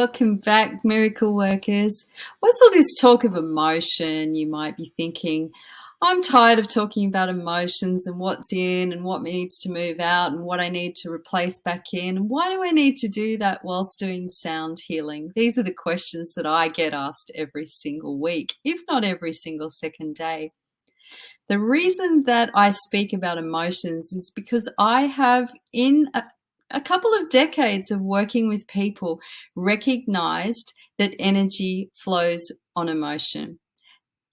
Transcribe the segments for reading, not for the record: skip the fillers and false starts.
Welcome back, miracle workers. What's all this talk of emotion? You might be thinking, I'm tired of talking about emotions and what's in and what needs to move out and what I need to replace back in. Why do I need to do that whilst doing sound healing? These are the questions that I get asked every single week, if not every single second day. The reason that I speak about emotions is because I have, in a couple of decades of working with people, recognized that energy flows on emotion.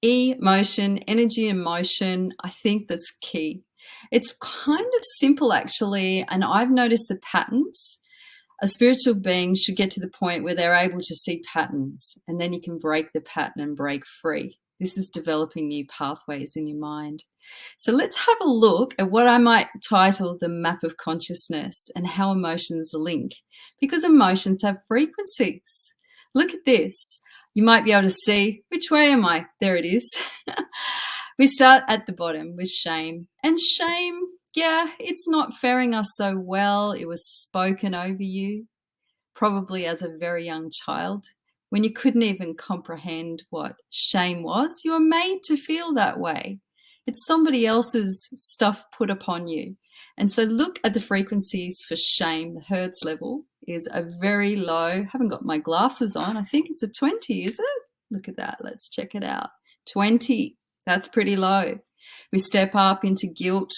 Emotion, energy and motion, I think that's key. It's kind of simple actually, and I've noticed the patterns. A spiritual being should get to the point where they're able to see patterns, and then you can break the pattern and break free. This is developing new pathways in your mind. So let's have a look at what I might title the map of consciousness and how emotions link, because emotions have frequencies. Look at this. You might be able to see, which way am I? There it is. We start at the bottom with shame. And shame, yeah, it's not faring us so well. It was spoken over you, probably as a very young child, when you couldn't even comprehend what shame was. You were made to feel that way. It's somebody else's stuff put upon you. And so look at the frequencies for shame. The Hertz level is a very low. Haven't got my glasses on. I think it's a 20, is it? Look at that. Let's check it out. 20. That's pretty low. We step up into guilt.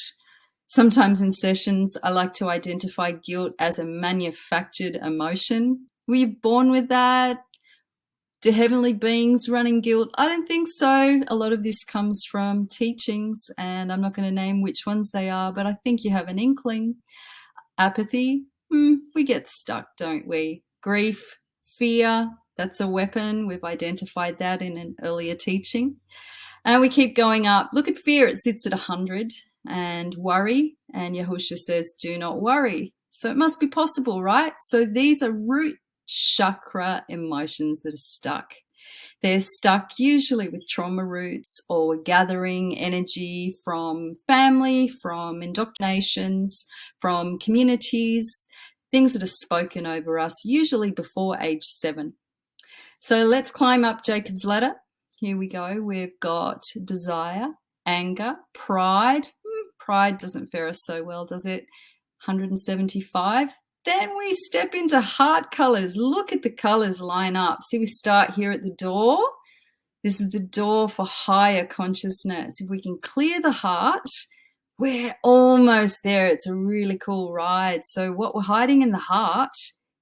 Sometimes in sessions, I like to identify guilt as a manufactured emotion. Were you born with that? Do heavenly beings run in guilt? I don't think so. A lot of this comes from teachings, and I'm not going to name which ones they are, but I think you have an inkling. Apathy, we get stuck, don't we? Grief, fear, that's a weapon. We've identified that in an earlier teaching. And we keep going up. Look at fear, it sits at 100. And worry, and Yahusha says, do not worry. So it must be possible, right? So these are root chakra emotions that are stuck. They're stuck usually with trauma roots or gathering energy from family, from indoctrinations, from communities, things that are spoken over us, usually before age 7. So let's climb up Jacob's ladder. Here we go. We've got desire, anger, pride. Pride doesn't fare us so well, does it? 175. Then we step into heart colors. Look at the colors line up. See, we start here at the door. This is the door for higher consciousness. If we can clear the heart, we're almost there. It's a really cool ride. So what we're hiding in the heart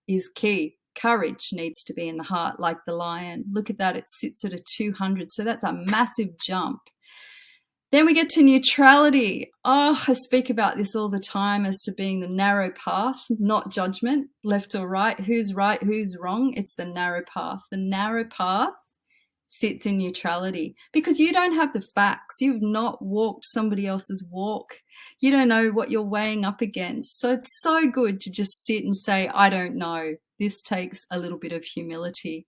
is key. Courage needs to be in the heart, like the lion. Look at that. It sits at a 200. So that's a massive jump. Then we get to neutrality. Oh, I speak about this all the time as to being the narrow path, not judgment, left or right, who's right, who's wrong. It's the narrow path. The narrow path sits in neutrality because you don't have the facts. You've not walked somebody else's walk. You don't know what you're weighing up against. So it's so good to just sit and say, I don't know. This takes a little bit of humility.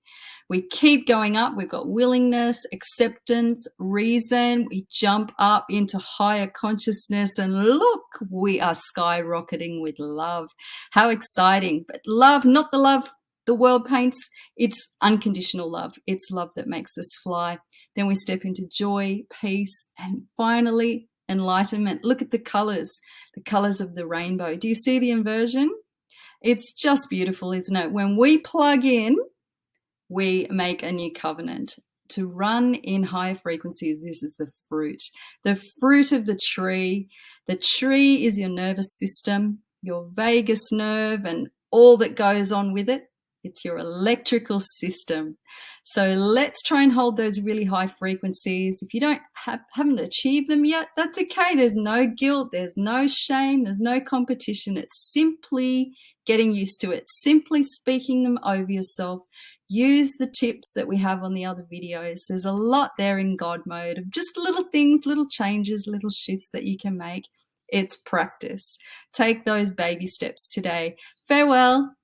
We keep going up. We've got willingness, acceptance, reason. We jump up into higher consciousness and look, we are skyrocketing with love. How exciting. But love, not the love the world paints, it's unconditional love. It's love that makes us fly. Then we step into joy, peace, and finally enlightenment. Look at the colors of the rainbow. Do you see the inversion? It's just beautiful, isn't it? When we plug in, we make a new covenant. To run in higher frequencies, this is the fruit of the tree. The tree is your nervous system, your vagus nerve, and all that goes on with it. It's your electrical system. So let's try and hold those really high frequencies. If you haven't achieved them yet, that's okay. There's no guilt, there's no shame, there's no competition. It's simply getting used to it, simply speaking them over yourself. Use the tips that we have on the other videos. There's a lot there in God mode of just little things, little changes, little shifts that you can make. It's practice. Take those baby steps today. Farewell.